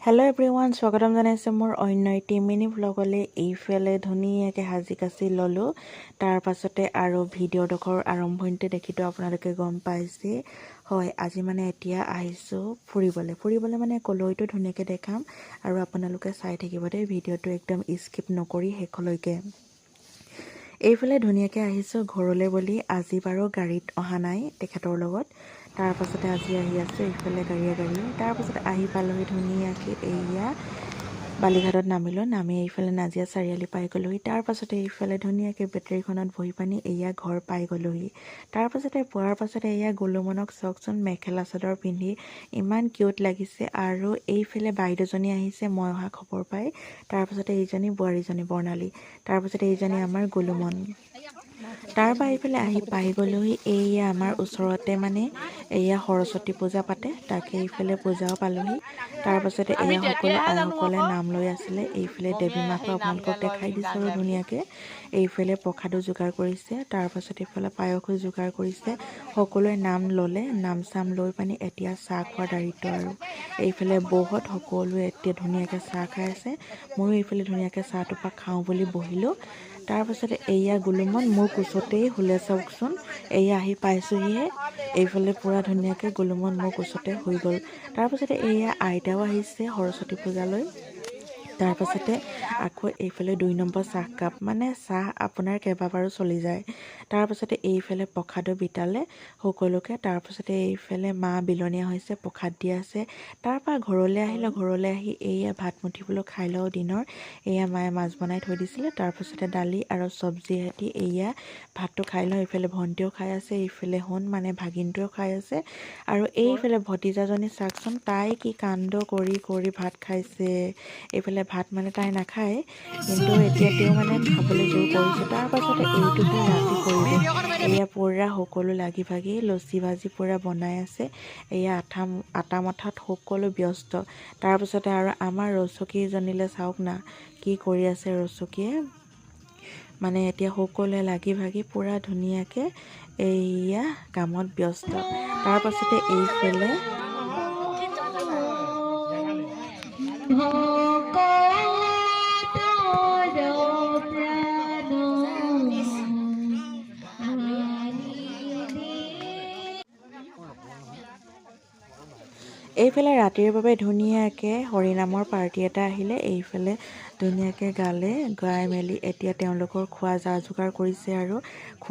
Hello' everyone, স্বাগতম জনাইছোঁ মোৰ অন্য এটি মিনি ভ্লগলৈ। এইফালে ধুনীয়াকৈ সাজি কাচি ল'লোঁ। তাৰ পাছতে আৰু ভিডিঅ'ডোখৰ আৰম্ভণিতে দেখিতো আপোনালোকে গম পাইছে। হয়, আজি মানে এতিয়া আহিছোঁ ফুৰিবলৈ মানে কলৈটো ধুনীয়াকৈ দেখাম আৰু আপোনালোকে চাই থাকিব দেই, ভিডিঅ'টো একদম স্কিপ নকৰি শেষলৈকে। এইফালে ধুনীয়াকৈ আহিছোঁ ঘৰলৈ বুলি। আজি বাৰু গাড়ীত অহা নাই তেখেতৰ লগত। তাৰ পাছতে আজি আহি আছোঁ এইফালে গাড়ীয়ে। তাৰ পাছতে আহি পালোহি ধুনীয়াকৈ এইয়া বালিঘাটত নামি এইফালে নাজিয়া চাৰিআলি পাই গ'লোহি। তাৰ পাছতে এইফালে ধুনীয়াকৈ বেটেৰীখনত বহি পানি এইয়া ঘৰ পাই গ'লোহি। তাৰ পাছতে পোৱাৰ পাছতে এইয়া গোলুমনক চাওকচোন, মেখেলা চাদৰ পিন্ধি ইমান কিউট লাগিছে। আৰু এইফালে বাইদেউজনী আহিছে মই অহা খবৰ পাই। তাৰ পাছতে এইজনী বোৱাৰীজনী বৰ্ণালী, তাৰ পাছতে এইজনী আমাৰ গোলুমন। তাৰ পৰা এইফালে আহি পাই গ'লোহি এইয়া আমাৰ ওচৰতে মানে এইয়া সৰস্বতী পূজা পাতে, তাকে এইফালে পূজাও পালোহি। তাৰ পাছতে এয়া সকলো আইসকলে নাম লৈ আছিলে। এইফালে দেৱী মাকো আপোনালোকক দেখাই দিছোঁ আৰু ধুনীয়াকৈ এইফালে প্ৰসাদো যোগাৰ কৰিছে। তাৰ পাছত এইফালে পায়সো যোগাৰ কৰিছে। সকলোৱে নাম ল'লে, নাম চাম লৈ পানি এতিয়া চাহ খোৱাৰ দায়িত্ব আৰু এইফালে বৌহঁত সকলোৱে এতিয়া ধুনীয়াকৈ চাহ খাই আছে। ময়ো এইফালে ধুনীয়াকৈ চাহ টোপা খাওঁ বুলি বহিলোঁ। তাৰ পাছতে এইয়া গোলুমন মোৰ কোচতেই শুলে চাওকচোন। এইয়া আহি পাইছোঁহিহে, এইফালে পূৰা ধুনীয়াকৈ গোলুমন মোৰ কোচতে শুই গ'ল। তাৰ পাছতে এইয়া আইতাও আহিছে সৰস্বতী পূজালৈ। তাৰ পাছতে আকৌ এইফালে 2 নম্বৰ চাহকাপ, মানে চাহ আপোনাৰ কেইবাবাৰো চলি যায়। তাৰ পাছতে এইফালে প্ৰসাদো বিতালে সকলোকে। তাৰ পাছতে এইফালে মা বিলনীয়া হৈছে, প্ৰসাদ দি আছে। তাৰ পৰা ঘৰলৈ আহিলোঁ। ঘৰলৈ আহি এইয়া ভাত মুঠি বোলো খাই লওঁ দিনৰ। এইয়া মায়ে মাছ বনাই থৈ দিছিলে। তাৰ পাছতে দালি আৰু চব্জি সৈতে এইয়া ভাতটো খাই লওঁ। এইফালে ভণ্টিও খাই আছে, এইফালে সোণ মানে ভাগিনটোৱেও খাই আছে। আৰু এইফালে ভতিজাজনী চাওকচোন, তাই কি কাণ্ড কৰি ভাত খাইছে। এইফালে ভাত মানে তাই নাখায়, কিন্তু এতিয়া তেওঁ মানে খাবলৈ জোৰ কৰিছে। তাৰ পাছতে এইটো হ'ল ৰাতি পৰিৱেশ। এয়া পূৰা সকলো লাগি ভাগি লুচি ভাজি পূৰা বনাই আছে। এয়া আটা মঠাত সকলো ব্যস্ত। তাৰ পাছতে আৰু আমাৰ ৰচকীজনীলৈ চাওক না, কি কৰি আছে ৰচকীয়ে। মানে এতিয়া সকলোৱে লাগি ভাগি পূৰা ধুনীয়াকৈ এইয়া কামত ব্যস্ত। তাৰ পাছতে এইফালে এইফালে ৰাতিৰ বাবে ধুনীয়াকৈ হৰিনামৰ পাৰ্টি এটা আহিলে। এইফালে ধুনীয়াকৈ গালে, গাই মেলি এতিয়া তেওঁলোকৰ খোৱা যা যোগাৰ কৰিছে আৰু খোৱা